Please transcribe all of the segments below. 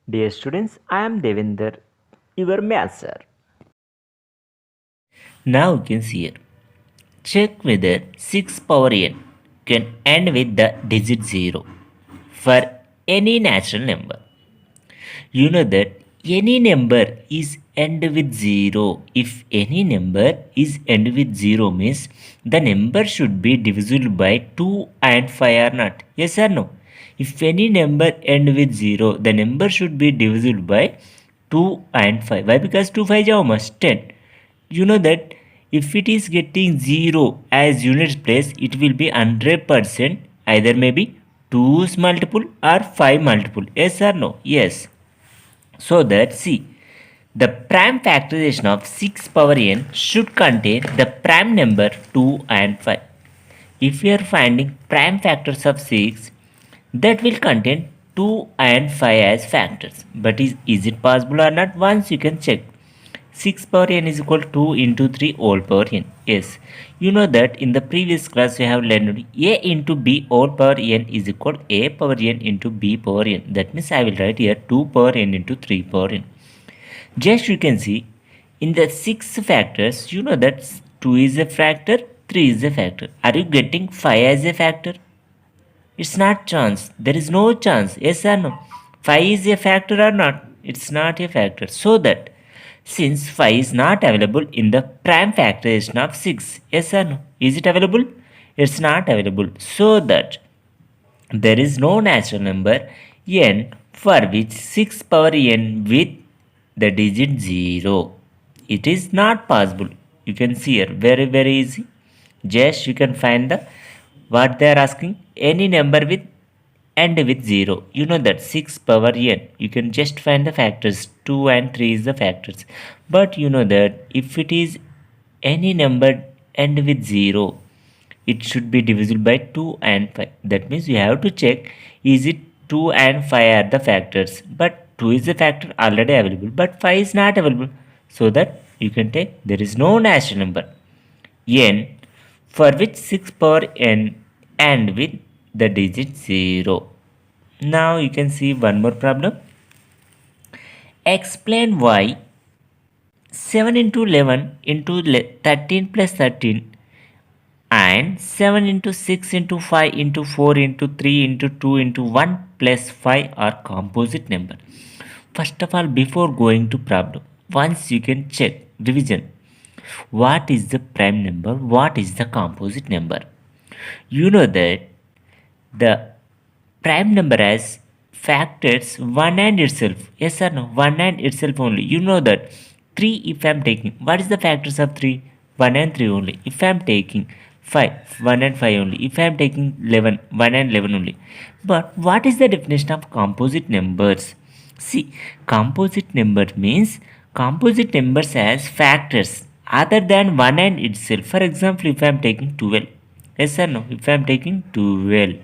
Dear students, I am Devinder, your math sir. Now you can see here. Check whether 6 power n can end with the digit 0 for any natural number. You know that any number is end with 0. If any number is end with 0 means the number should be divisible by 2 and 5 or not. Yes or no? If any number end with 0, the number should be divisible by 2 and 5. Why? Because 2 5 is how much? 10. You know that if it is getting 0 as units place, it will be 100% either maybe 2's multiple or 5 multiple. Yes or no? Yes. So that see, the prime factorization of 6 power n should contain the prime number 2 and 5. If we are finding prime factors of 6, that will contain 2 and 5 as factors. But is it possible or not? Once you can check. 6 power n is equal to 2 into 3 whole power n. Yes, you know that in the previous class we have learned a into b whole power n is equal a power n into b power n. That means I will write here 2 power n into 3 power n. Just you can see in the 6 factors, you know that 2 is a factor, 3 is a factor. Are you getting 5 as a factor? It's not chance. There is no chance. Yes or no? 5 is a factor or not? It's not a factor. So that since 5 is not available in the prime factorization of 6. Yes or no? Is it available? It's not available. So that there is no natural number n for which 6 power n with the digit 0. It is not possible. You can see here very easy. Just you can find the what they are asking, any number with end with 0. You know that 6 power n, you can just find the factors. 2 and 3 is the factors. But you know that if it is any number end with 0, it should be divisible by 2 and 5. That means you have to check, is it 2 and 5 are the factors. But 2 is a factor already available, but 5 is not available. So that you can take, there is no natural number n for which 6 power n end with the digit 0. Now you can see one more problem. Explain why 7 into 11 into 13 plus 13 and 7 into 6 into 5 into 4 into 3 into 2 into 1 plus 5 are composite number. First of all, before going to problem, once you can check revision, what is the prime number, what is the composite number. You know that the prime number has factors 1 and itself. Yes or no? 1 and itself only. You know that 3, if I am taking, what is the factors of 3? 1 and 3 only. If I am taking 5, 1 and 5 only. If I am taking 11, 1 and 11 only. But what is the definition of composite numbers? See, composite number means composite numbers has factors other than 1 and itself. For example, if I am taking 12. Yes or no? If I am taking 12.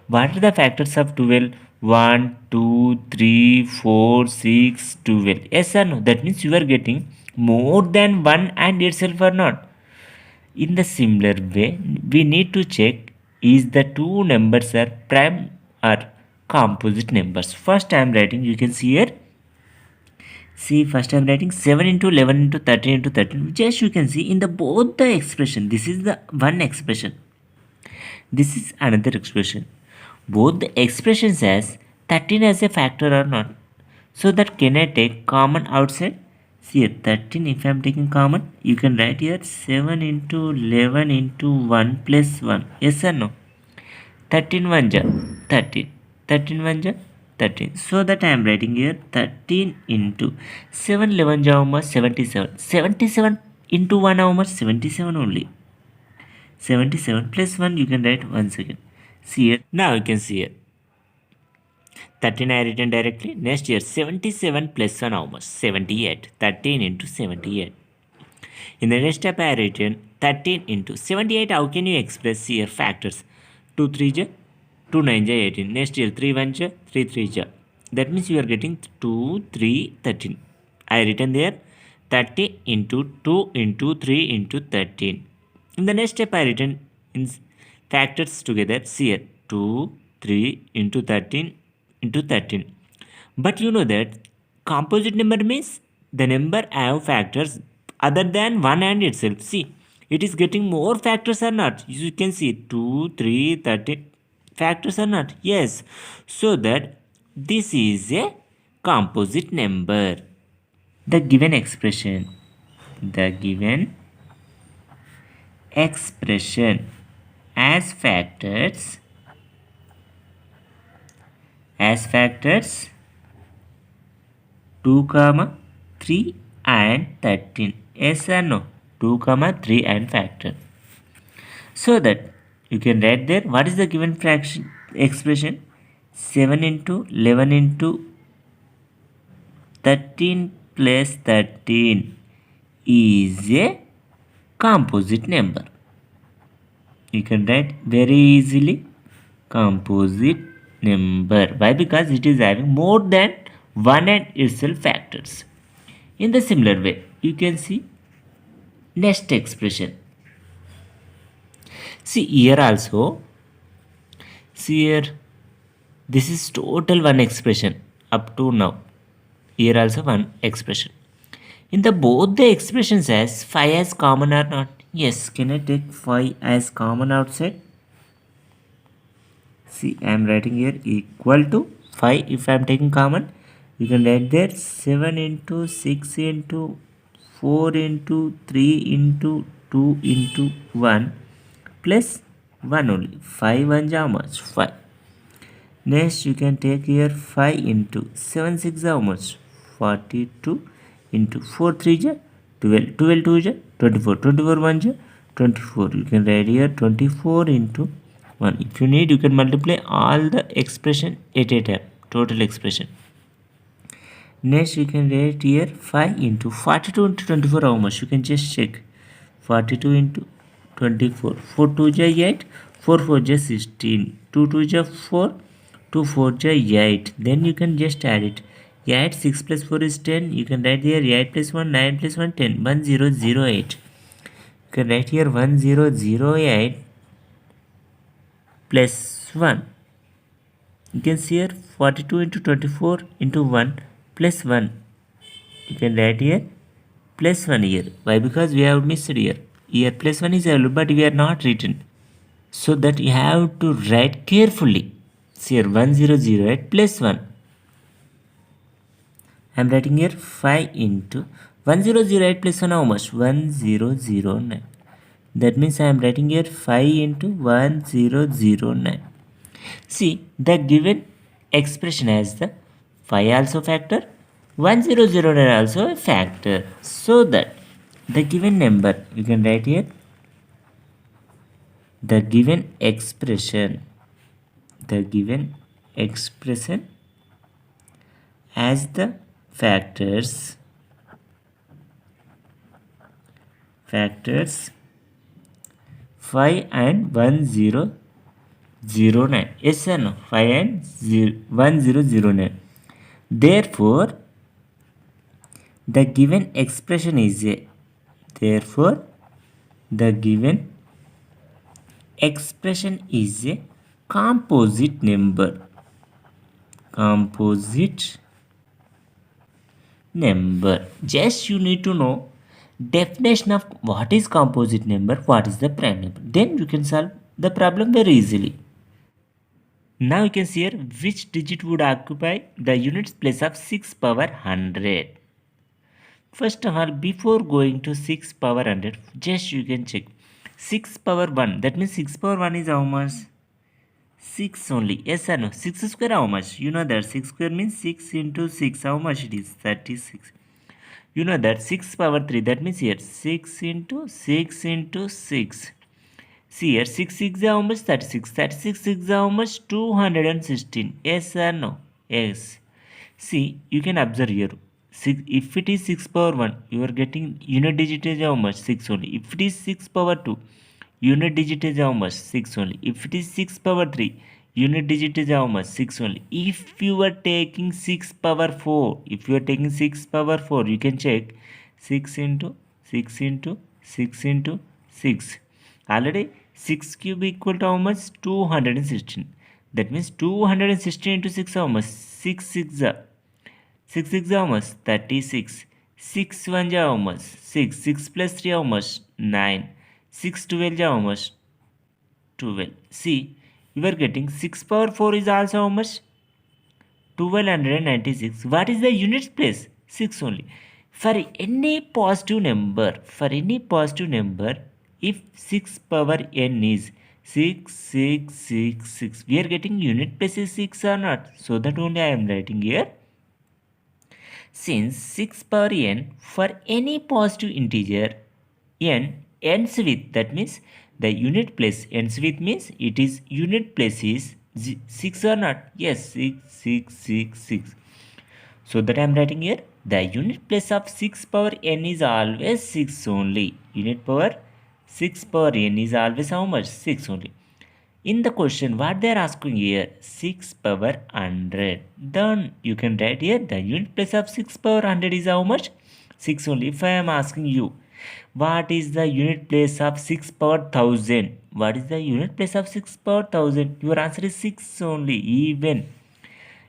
What are the factors of 12? 1, 2, 3, 4, 6, 12. Yes or no? That means you are getting more than 1 and itself or not. In the similar way, we need to check is the two numbers are prime or composite numbers. First I am writing, you can see here. See, first I am writing 7 into 11 into 13 into 13. Just you can see in the both the expression. This is the one expression. This is another expression. Both the expressions as 13 as a factor or not. So that can I take common outside? See here 13, if I am taking common, you can write here 7 into 11 into 1 plus 1. Yes or no? 13 1 ja 13. 13 1 ja 13. So that I am writing here 13 into 7 11 ja how much? 77. 77 into 1 how much? 77 only. 77 plus 1 you can write once again. See here. Now you can see here. 13 I written directly. Next year 77 plus 1 how much? 78. 13 into 78. In the next step I written 13 into 78. How can you express here factors? 2 3 ja 2 9 ja 18. Next year 3 1 ja 3 3 ja. That means you are getting 2 3 13. I written there 30 into 2 into 3 into 13. In the next step I written in factors together. See here 2 3 into 13 into 13. But you know that composite number means the number have factors other than 1 and itself. See, it is getting more factors or not. You can see 2, 3, 30 factors or not. Yes. So that this is a composite number. The given expression. The given expression as factors 2 comma 3 and 13. Yes or no? 2 comma 3 and factor. So that you can write there what is the given fraction expression. 7 into 11 into 13 plus 13 is a composite number. You can write very easily composite number. Why? Because it is having more than 1 and itself factors. In the similar way, you can see next expression. See here also. See here. This is total one expression up to now. Here also one expression. In the both the expressions as 5 as common or not? Yes. Can I take 5 as common outside? See, I am writing here equal to 5. If I am taking common, you can write there 7 into 6 into 4 into 3 into 2 into 1 plus 1 only. 5 1 how much? 5. Next, you can take here 5 into 7 6 how much? 42 into 4 3 ja 12. 12 2 ja 24. 24 1 ja 24. You can write here 24 into 1. If you need, you can multiply all the expression at a time. Total expression. Next, you can write here 5 into 42 into 24 how much? You can just check. 42 into 24. 4 2 ja 8. 4 4 ja 16. 2 2 ja 4. 2 4 ja 8. Then you can just add it. 8 6 plus 4 is 10. You can write here 8 plus 1 9 plus 1 10. 1008. You can write here 1008 plus 1. You can see here 42 into 24 into 1 plus 1. You can write here plus 1 here. Why? Because we have missed here. Here plus 1 is available but we are not written. So that you have to write carefully. See here 1008 plus 1. I am writing here 5 into 1008 plus 1 how much? 1009. That means I am writing here 5 into 1009. See, the given expression has the 5 also factor, 1009 also a factor. So that the given number, you can write here the given expression as the factors 5 and 1009. Yes or no? 5 and 1009. Therefore, the given expression is a composite number. Just you need to know definition of what is composite number, what is the prime number. Then you can solve the problem very easily. Now you can see here which digit would occupy the units place of 6 power 100. First of all, before going to 6 power 100, just you can check 6 power 1. That means 6 power 1 is how much? 6 only. Yes or no? 6 square how much? You know that 6 square means 6 into 6. How much it is? 36. You know that 6 power 3. That means here 6 into 6 into 6. See here 6 6 how much? 36. 36 6 how much? 216. Yes or no? Yes. See, you can observe here. If it is 6 power 1, you are getting unit digit is how much? 6 only. If it is 6 power 2, unit digit is how much? 6 only. If it is 6 power 3, unit digit is how much? 6 only. If you are taking 6 power 4, you can check 6 into 6 into 6 into 6. Already 6 cube equal to how much? 216. That means 216 into 6 how much? 6 6 6 6 how much? 36. 6 1 how much? 6. 6 plus 3 how much? 9. 6 12 how much? 12. See, you are getting 6 power 4 is also how much? 1296. What is the unit place? 6 only. For any positive number, if 6 power n is 6666, we are getting unit place is 6 or not? So that only I am writing here. Since 6 power n for any positive integer n ends with, that means the unit place ends with means it is unit place is 6 or not? Yes, 6666. So that I am writing here, the unit place of 6 power n is always 6 only. Unit power 6 power n is always how much? 6 only. In the question, what they are asking here, 6 power 100. Then you can write here, the unit place of 6 power 100 is how much? 6 only. If I am asking you, what is the unit place of 6 power 1000? What is the unit place of 6 power 1000? Your answer is 6 only. Even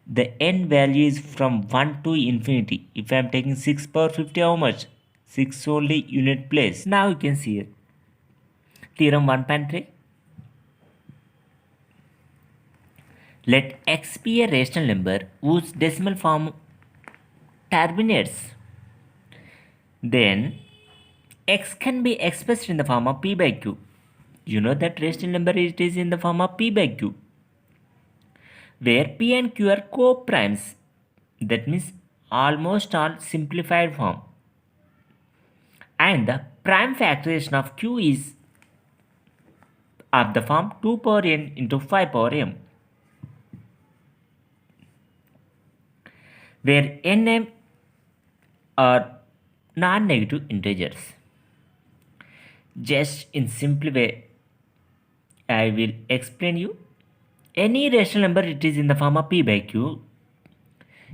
the n value is from 1 to infinity. If I am taking 6 power 50, how much? 6 only unit place. Now you can see here. Theorem 1.3. Let x be a rational number whose decimal form terminates. Then x can be expressed in the form of p by q. You know that rational number it is in the form of p by q, where p and q are co-primes. That means almost all simplified form. And the prime factorization of q is of the form 2 power n into 5 power m, where nm are non-negative integers. Just in simple way, I will explain you. Any rational number it is in the form of p by q,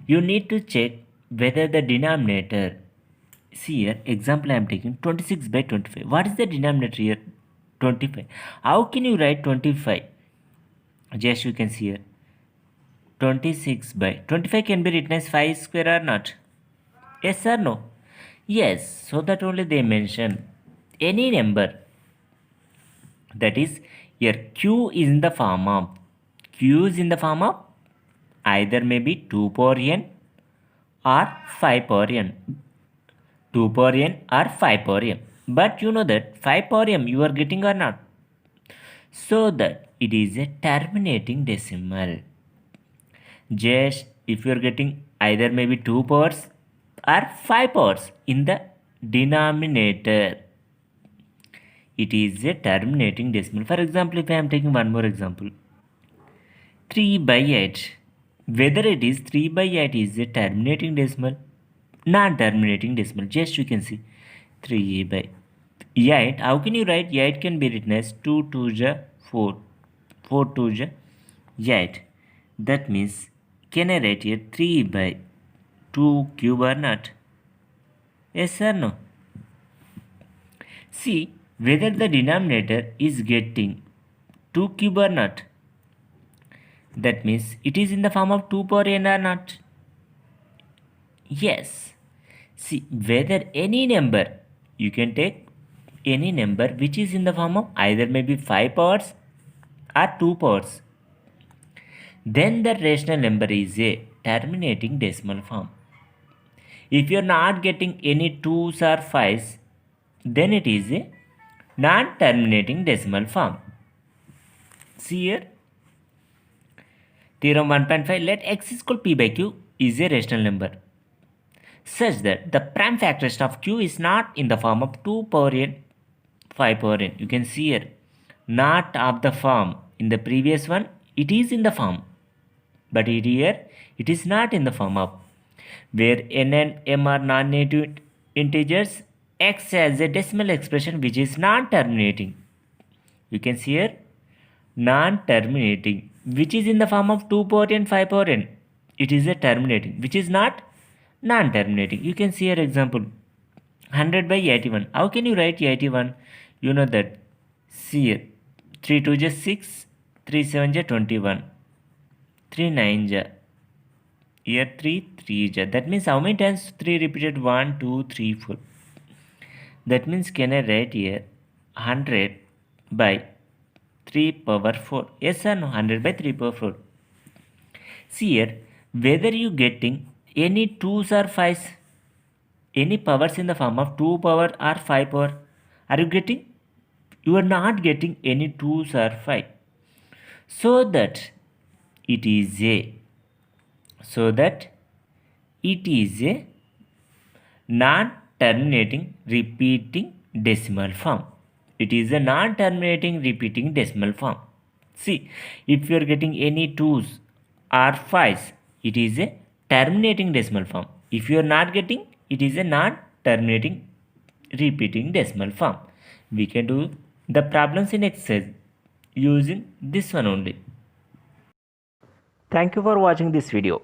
you need to check whether the denominator, see here, example I am taking 26 by 25. What is the denominator here? 25. How can you write 25? Just you can see here, 26 by 25 can be written as 5 square or not? Yes or no? Yes. So that only they mention any number, that is here q is in the form of either maybe 2 power n or 5 power n. 2 power n or 5 power m. But you know that 5 power m you are getting or not? So that it is a terminating decimal. Just if you are getting either maybe 2 powers or 5 powers in the denominator, it is a terminating decimal. For example, if I am taking one more example, 3 by 8. Whether it is 3 by 8 is a terminating decimal, non-terminating decimal. Just you can see 3 by 8. How can you write? 8 can be written as 2 2 4, 4 2 8. That means, can I write here 3 by 2 cube or not? Yes or no? See whether the denominator is getting 2 cube or not. That means it is in the form of 2 power n or not? Yes. See whether any number, you can take any number which is in the form of either maybe 5 powers or 2 powers. Then the rational number is a terminating decimal form. If you are not getting any 2s or 5s, then it is a non-terminating decimal form. See here. Theorem 1.5. Let x is equal p by q is a rational number such that the prime factorization of q is not in the form of 2 power n, 5 power n. You can see here, not of the form. In the previous one, it is in the form. But here, it is not in the form of, where n and m are non-negative integers, x has a decimal expression which is non-terminating. You can see here, non-terminating, which is in the form of 2 power n, 5 power n. It is a terminating, which is not non-terminating. You can see here example, 100 by 81. How can you write 81? You know that. See here, 3 2 is 6, 3 7 is 21, 3 9 is Here 3 is there. That means how many times 3 repeated? 1, 2, 3, 4. That means can I write here 100 by 3 power 4? Yes or no? 100 by 3 power 4. See here, whether you getting any 2's or 5's, any powers in the form of 2 power or 5 power, are you getting? You are not getting any 2's or 5. So that it is a non-terminating repeating decimal form. It is a non-terminating repeating decimal form. See, if you are getting any 2's or 5's, it is a terminating decimal form. If you are not getting, it is a non-terminating repeating decimal form. We can do the problems in exercise using this one only. Thank you for watching this video.